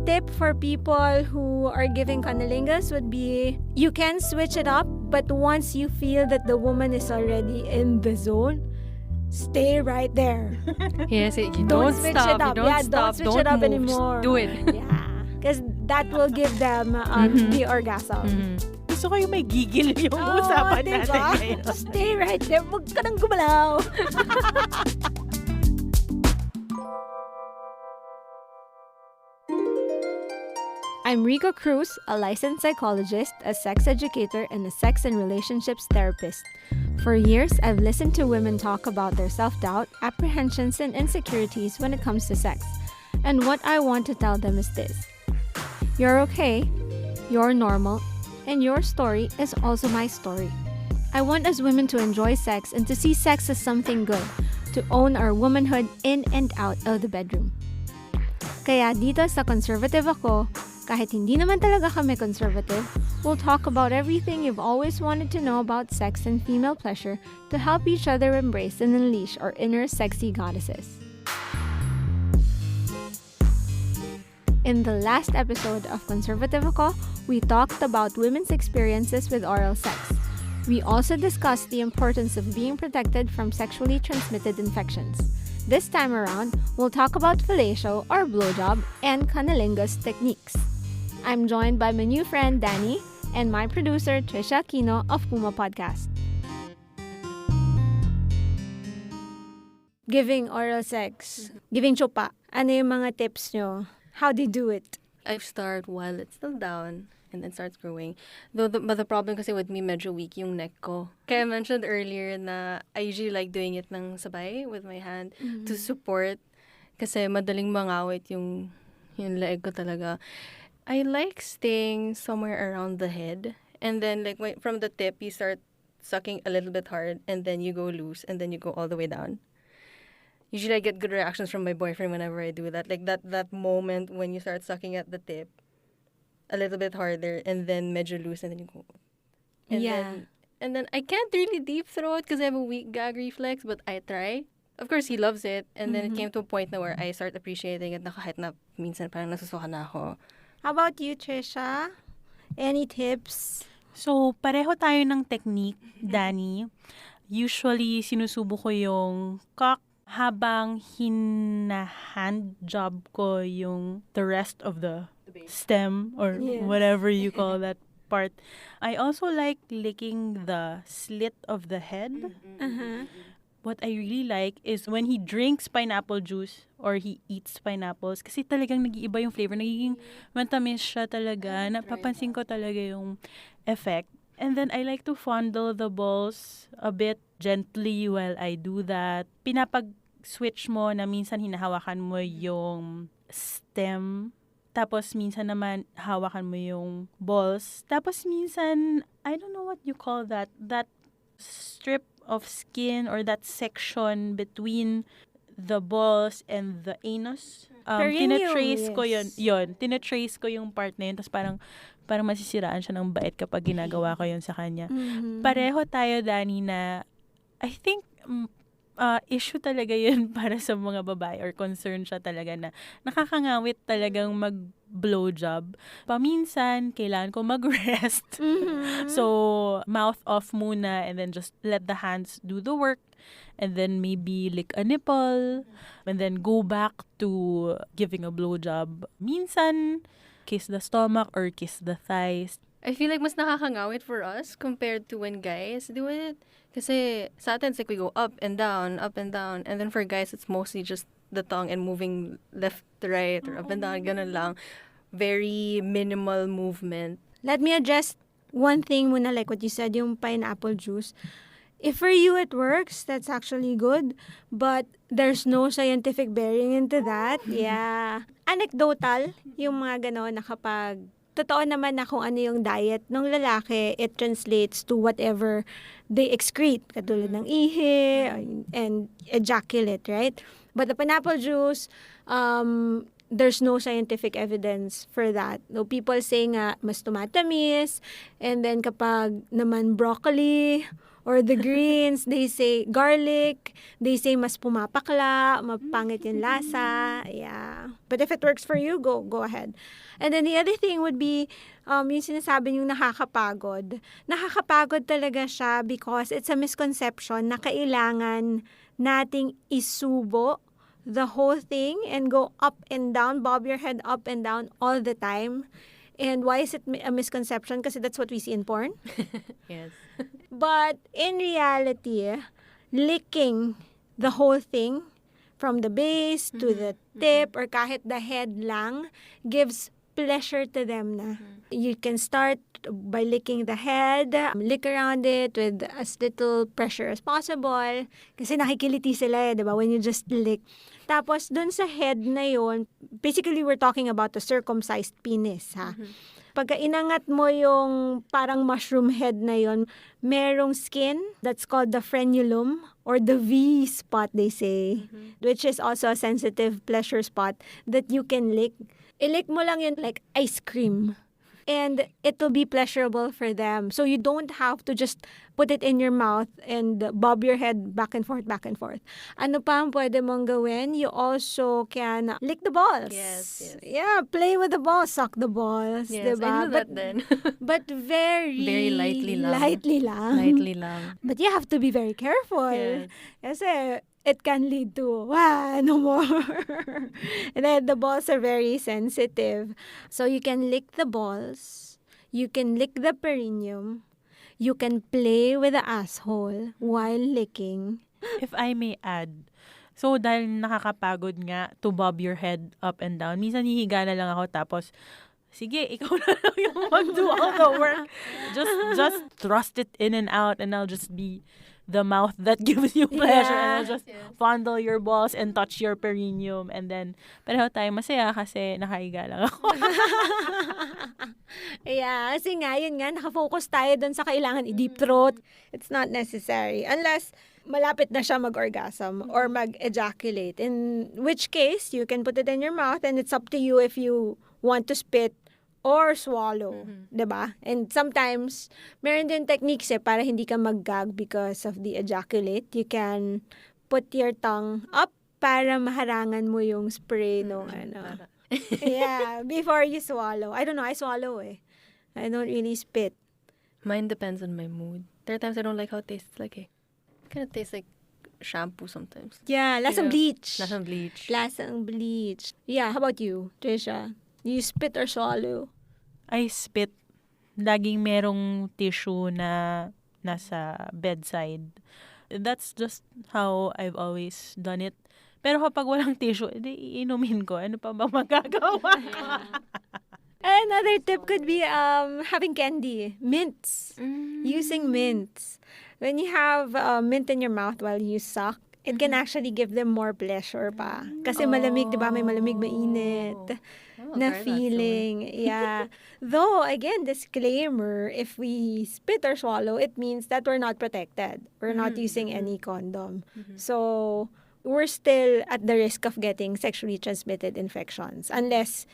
tip for people who are giving cunnilingus would be, you can switch it up, but once you feel that the woman is already in the zone, stay right there. Yes, you Don't don't switch stop. it up. You don't Yeah, stop. don't switch Don't it up move. anymore. Do it. Yeah. Because that will give them the orgasm. Gusto ko yung may gigil yung usapan natin diba? ngayon. Stay right there. Huwag ka nang gumalaw. I'm Rico Cruz, a licensed psychologist, a sex educator, and a sex and relationships therapist. For years, I've listened to women talk about their self-doubt, apprehensions, and insecurities when it comes to sex. And what I want to tell them is this. You're okay, you're normal, and your story is also my story. I want us women to enjoy sex and to see sex as something good, to own our womanhood in and out of the bedroom. Kaya dito sa Conservative Ako, kahit hindi naman talaga kami conservative, we'll talk about everything you've always wanted to know about sex and female pleasure to help each other embrace and unleash our inner sexy goddesses. In the last episode of Conservative Ako, we talked about women's experiences with oral sex. We also discussed the importance of being protected from sexually transmitted infections. This time around, we'll talk about fellatio or blowjob and cunnilingus techniques. I'm joined by my new friend Danny and my producer Trisha Aquino of PumaPodcast. Giving oral sex, giving chupa, ano yung mga tips nyo? How do you do it? I start while it's still down and then starts growing. But the problem kasi with me, medyo weak yung neck ko. Kaya I mentioned earlier na I usually like doing it ng sabay with my hand to support kasi madaling mangawit yung leg ko talaga. I like staying somewhere around the head and then like from the tip, you start sucking a little bit hard and then you go loose and then you go all the way down. Usually I get good reactions from my boyfriend whenever I do that. Like that moment when you start sucking at the tip a little bit harder and then medyo loose and then you go. And then I can't really deep throat because I have a weak gag reflex, but I try. Of course, he loves it. And then it came to a point na where I start appreciating it na kahit na minsan parang nasusuka na ako. How about you, Trisha? Any tips? So, pareho tayo ng technique, Danny. Usually, sinusubo ko yung cock habang hinahand job ko yung the rest of the stem or whatever you call that part. I also like licking the slit of the head. What I really like is when he drinks pineapple juice or he eats pineapples kasi talagang nag-iiba yung flavor. Nagiging matamis siya talaga. Napapansin ko talaga yung effect. And then I like to fondle the balls a bit gently while I do that. Pinapag-switch mo na minsan hinahawakan mo yung stem. Tapos minsan naman hawakan mo yung balls. Tapos minsan, I don't know what you call that. That strip of skin or that section between the balls and the anus. Tinatrace ko yun. Tinatrace ko yung part na yun. Tapos parang masisiraan siya ng bait kapag ginagawa ko yun sa kanya. Pareho tayo, Danny, na I think issue talaga yun para sa mga babae or concern siya talaga na nakakangawit talagang mag-blowjob. Paminsan, kailangan ko mag-rest. So, mouth off muna and then just let the hands do the work and then maybe lick a nipple and then go back to giving a blowjob. Minsan, kiss the stomach or kiss the thighs. I feel like mas nakakangawit for us compared to when guys do it. Kasi sa atin, it's like we go up and down. And then for guys, it's mostly just the tongue and moving left to right or up and down. Ganun lang. Very minimal movement. Let me address one thing muna, like what you said, yung pineapple juice. If for you it works, that's actually good. But there's no scientific bearing into that. Yeah. Anecdotal, yung mga gano'n na kapag totoo naman na kung ano yung diet ng lalaki, it translates to whatever they excrete, katulad ng ihi and ejaculate, right? But the pineapple juice, there's no scientific evidence for that. No, people say nga mas tumatamis, and then kapag naman broccoli Or the greens, they say garlic. They say mas pumapakla, mapangit yung lasa. Yeah. But if it works for you, go ahead. And then the other thing would be, yung sinasabi yung nakakapagod. Nakakapagod talaga siya because it's a misconception na kailangan nating isubo the whole thing and go up and down, bob your head up and down all the time. And why is it a misconception? Kasi that's what we see in porn. Yes. But in reality, licking the whole thing from the base to the tip or kahit the head lang gives pleasure to them na. You can start by licking the head, lick around it with as little pressure as possible. Kasi nakikiliti sila di ba, when you just lick. Tapos, dun sa head na yon, basically, we're talking about the circumcised penis, ha? Pagka inangat mo yung parang mushroom head na yon, merong skin that's called the frenulum or the V spot, they say, which is also a sensitive pleasure spot that you can lick. I-lick mo lang yun like ice cream. And it will be pleasurable for them. So you don't have to just put it in your mouth and bob your head back and forth, back and forth. Ano pa ang pwede mong gawin? You also can lick the balls. Yes. Yeah, play with the balls, suck the balls. Yes, diba? I knew that then. But very lightly lang. Lightly lang. But you have to be very careful. Yes. Kasi it can lead to, no more. And then the balls are very sensitive. So you can lick the balls. You can lick the perineum. You can play with the asshole while licking. If I may add, so dahil nakakapagod nga to bob your head up and down, minsan hihiga na lang ako tapos, sige, ikaw na lang yung mag-do all the work. Just thrust it in and out and I'll just be the mouth that gives you pleasure and I'll just fondle your balls and touch your perineum and then pareho tayo masaya kasi nakahiga lang ako. Yeah, kasi nga, yun nga, nakafocus tayo dun sa kailangan i-deep throat. It's not necessary. Unless malapit na siya mag-orgasm or mag-ejaculate. In which case, you can put it in your mouth and it's up to you if you want to spit or swallow, 'di ba? And sometimes meron din techniques para hindi ka mag-gag because of the ejaculate. You can put your tongue up para maharangan mo yung spray nung yeah, before you swallow. I don't know, I swallow I don't really spit. Mine depends on my mood. There are times I don't like how it tastes like It kind of tastes like shampoo sometimes. Yeah, lasang bleach. Lasang bleach. Lasang bleach. Yeah, how about you, Trisha? You spit or swallow? I spit. Laging merong tissue na nasa bedside. That's just how I've always done it. Pero kapag walang tissue, edi iinumin ko. Ano pa ba magagawa ko? Another tip could be having candy. Mints. Using mints. When you have mint in your mouth while you suck, it can actually give them more pleasure pa. Kasi malamig, di ba? May malamig, mainit na feeling. Yeah. Though, again, disclaimer, if we spit or swallow, it means that we're not protected. We're not using any condom. So, we're still at the risk of getting sexually transmitted infections. Unless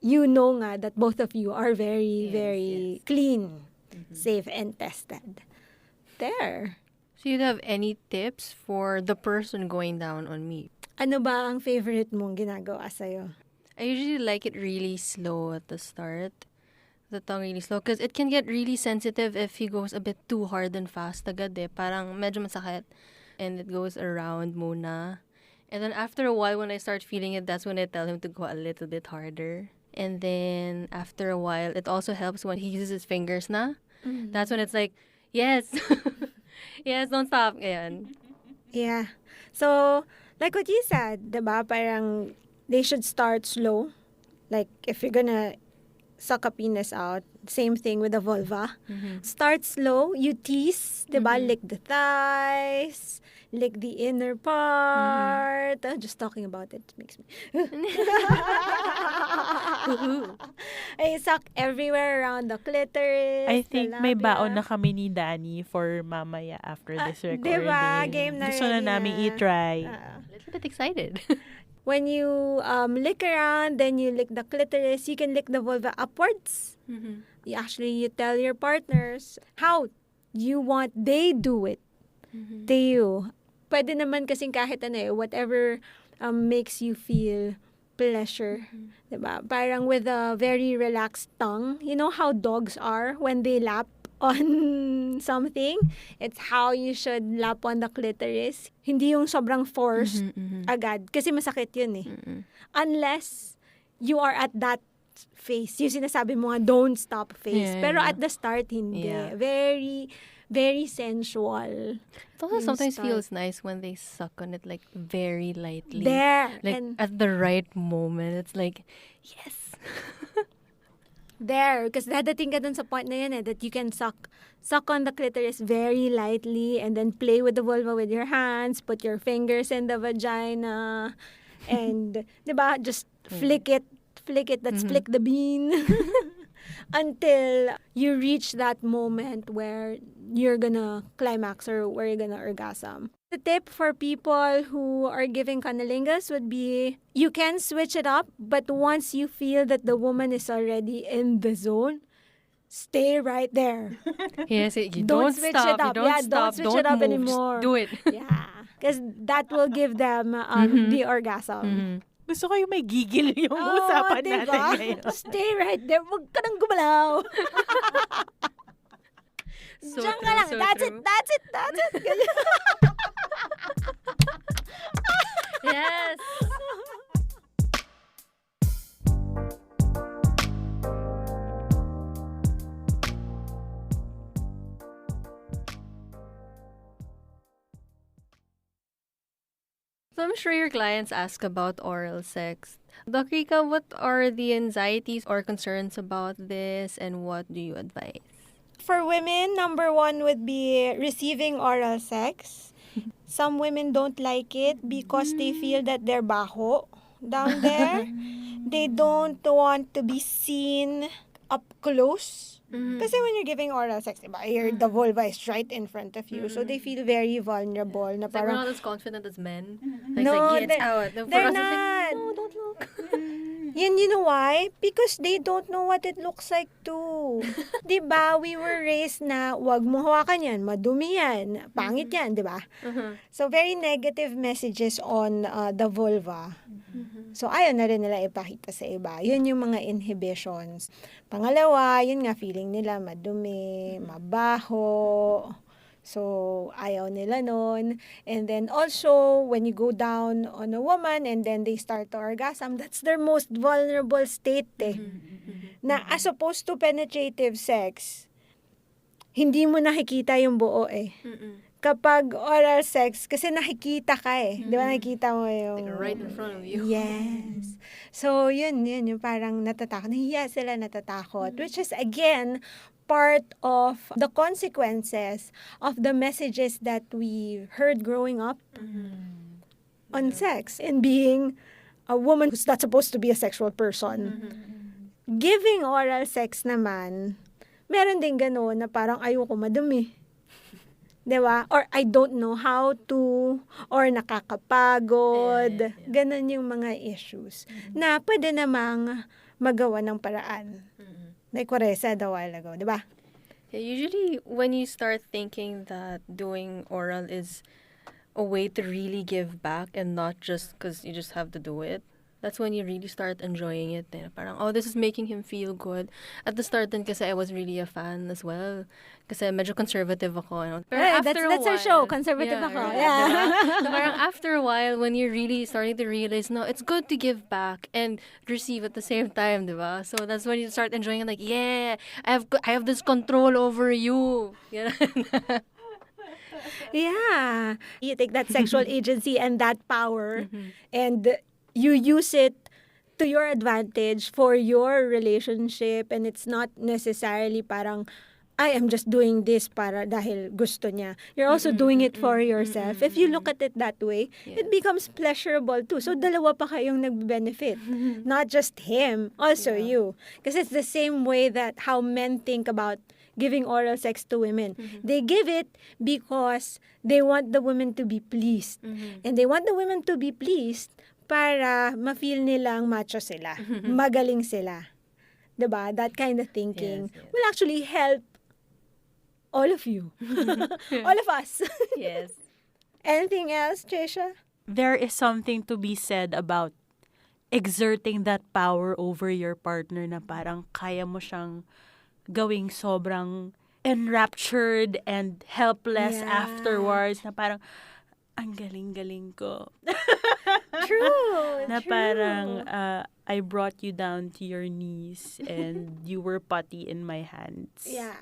you know nga that both of you are very, very clean, safe, and tested. There. So you'd have any tips for the person going down on me? Ano ba ang favorite mong ginagawa sa'yo? I usually like it really slow at the start. The tongue really slow. Because it can get really sensitive if he goes a bit too hard and fast agad Parang medyo masakit. And it goes around muna. And then after a while, when I start feeling it, that's when I tell him to go a little bit harder. And then after a while, it also helps when he uses his fingers na. That's when it's like, yes. Yes, don't stop. Ayan. Yeah. So, like what you said, diba? Parang they should start slow. Like, if you're gonna suck a penis out, same thing with the vulva. Start slow. You tease, diba? Lick the thighs, lick the inner part. Just talking about it makes me... I suck everywhere around the clitoris. I think the may labia. baon na kami ni Danny for mamaya after this recording. Diba? Game na Gusto na ready namin na. i-try. A little bit excited. When you lick around, then you lick the clitoris, you can lick the vulva upwards. You tell your partners how you want they do it to you. Pwede naman kasing kahit whatever makes you feel pleasure. Diba? Parang with a very relaxed tongue. You know how dogs are when they lap on something? It's how you should lap on the clitoris. Hindi yung sobrang forced agad. Kasi masakit yun eh. Unless you are at that phase. Yung sinasabi mo nga, don't stop phase. Yeah, Pero yeah. at the start, hindi. Yeah. Very, very sensual. It also Yung sometimes start. feels nice when they suck on it like very lightly. There. Like And at the right moment. It's like, yes. there. Because dadating ka dun sa point na yun that you can suck on the clitoris very lightly and then play with the vulva with your hands, put your fingers in the vagina, and, diba, just flick it, that's flick the bean. Until you reach that moment where you're gonna climax or where you're gonna orgasm. The tip for people who are giving cunnilingus would be you can switch it up, but once you feel that the woman is already in the zone, stay right there. Yes, you Don't don't switch stop. it up. You don't Yeah, don't stop. switch Don't it up move. anymore. Just do it. Yeah. Because that will give them the orgasm. Gusto ko yung may gigil yung Oo, usapan diba? natin ngayon. Stay right there. Huwag ka nang gumalaw. So Diyan ka true, lang. so That's true. it. Ganyan. Yes. So I'm sure your clients ask about oral sex. Doc Rica, what are the anxieties or concerns about this and what do you advise? For women, number one would be receiving oral sex. Some women don't like it because they feel that they're baho down there. They don't want to be seen up close. Kasi when you're giving oral sex, diba, the vulva is right in front of you. So they feel very vulnerable. Na It's like we're parang, not as confident as men. No, Like, get they're- out. For they're us, it's like, not. no, don't look. you know why? Because they don't know what it looks like too. Diba, we were raised na, wag mo hawakan yan, madumi yan, pangit yan, diba? So, very negative messages on the vulva. So, ayaw na rin nila ipakita sa iba. Yun yung mga inhibitions. Pangalawa, yun nga, feeling nila madumi, mabaho. So, ayaw nila nun. And then also, when you go down on a woman and then they start to orgasm, that's their most vulnerable state eh. Na as opposed to penetrative sex, hindi mo nakikita yung buo eh. Kapag oral sex, kasi nakikita ka eh. Di ba nakikita mo yung... Like right in front of you. Yes. So, yun, yung parang natatakot. Nahiya sila natatakot. Which is, again, part of the consequences of the messages that we heard growing up on sex and being a woman who's not supposed to be a sexual person. Giving oral sex naman, meron din gano'n na parang ayoko madumi. Diba? Or I don't know how to, or nakakapagod. Ganon yung mga issues na pwede namang magawa ng paraan. Like what I said a while ago, diba? Yeah, usually when you start thinking that doing oral is a way to really give back and not just because you just have to do it, that's when you really start enjoying it. Eh. Parang, oh, this is making him feel good. At the start din kasi I was really a fan as well. Kasi medyo conservative ako. You know? Pero after that's a our while, show, conservative ako. Right, Yeah. diba? So parang after a while, when you're really starting to realize, no, it's good to give back and receive at the same time, diba? So that's when you start enjoying it. Like, yeah, I have this control over you. Yeah. You take that sexual agency and that power and you use it to your advantage for your relationship, and it's not necessarily parang I am just doing this para dahil gusto niya. You're also doing it for yourself. If you look at it that way, it becomes pleasurable too. So dalawa pa kayong nagbe-benefit. Not just him, also you. Because it's the same way that how men think about giving oral sex to women. They give it because they want the women to be pleased. And they want the women to be pleased para ma-feel nilang macho sila. Magaling sila. Diba? That kind of thinking Yes. will actually help All of you. All of us. Yes. Anything else, Trisha? There is something to be said about exerting that power over your partner na parang kaya mo siyang gawing sobrang enraptured and helpless Yeah. afterwards na parang ang galing-galing ko. True. Na true. parang I brought you down to your knees and you were putty in my hands. Yeah.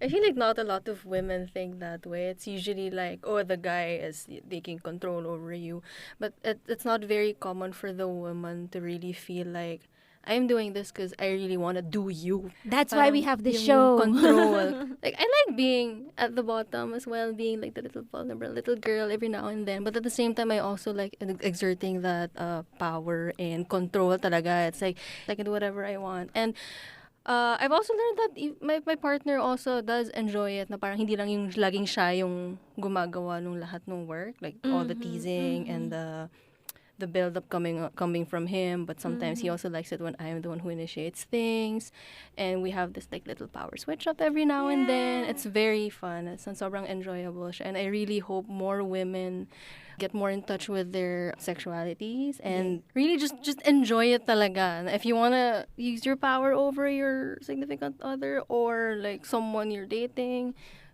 I feel like not a lot of women think that way. It's usually like, oh, the guy is taking control over you. But it's not very common for the woman to really feel like, I'm doing this because I really want to do you. That's why we have this Yung show. Control. Like, I like being at the bottom as well, being like the little vulnerable little girl every now and then. But at the same time, I also like exerting that power and control talaga. It's like, I can do whatever I want. And I've also learned that my partner also does enjoy it na parang hindi lang yung laging siya yung gumagawa nung lahat ng work. Like, all the teasing and the build-up coming from him, but sometimes he also likes it when I'm the one who initiates things, and we have this like little power switch up every now and then. It's very fun. It's sobrang enjoyable siya, and I really hope more women get more in touch with their sexualities and really just enjoy it talaga. If you wanna use your power over your significant other or like someone you're dating,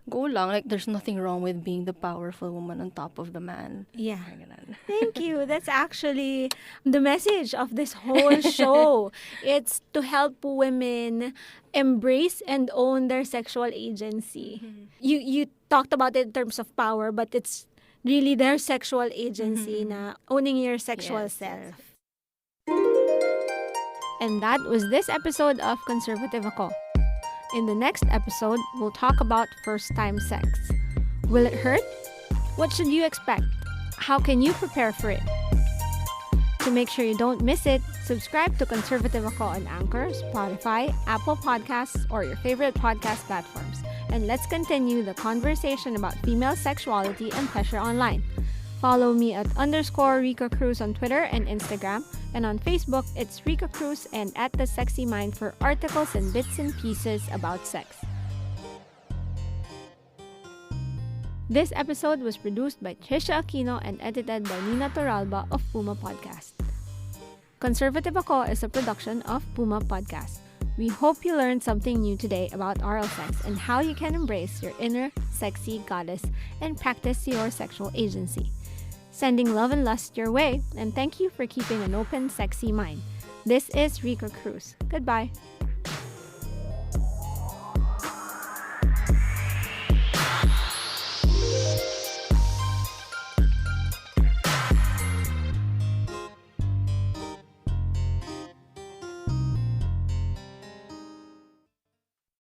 go lang. Like, there's nothing wrong with being the powerful woman on top of the man. Yeah. Parang ganun. Thank you. That's actually the message of this whole show. It's to help women embrace and own their sexual agency. You talked about it in terms of power, but it's really their sexual agency na owning your sexual Yes, self. And that was this episode of Conservative Ako. In the next episode, we'll talk about first-time sex. Will it hurt? What should you expect? How can you prepare for it? To make sure you don't miss it, subscribe to Conservative Ako on Anchor, Spotify, Apple Podcasts, or your favorite podcast platforms. And let's continue the conversation about female sexuality and pleasure online. Follow me at _Rica Cruz on Twitter and Instagram. And on Facebook, it's Rica Cruz and at The Sexy Mind for articles and bits and pieces about sex. This episode was produced by Trisha Aquino and edited by Nina Toralba of PumaPodcast. Conservative Ako is a production of PumaPodcast. We hope you learned something new today about oral sex and how you can embrace your inner sexy goddess and practice your sexual agency. Sending love and lust your way, and thank you for keeping an open, sexy mind. This is Rica Cruz. Goodbye.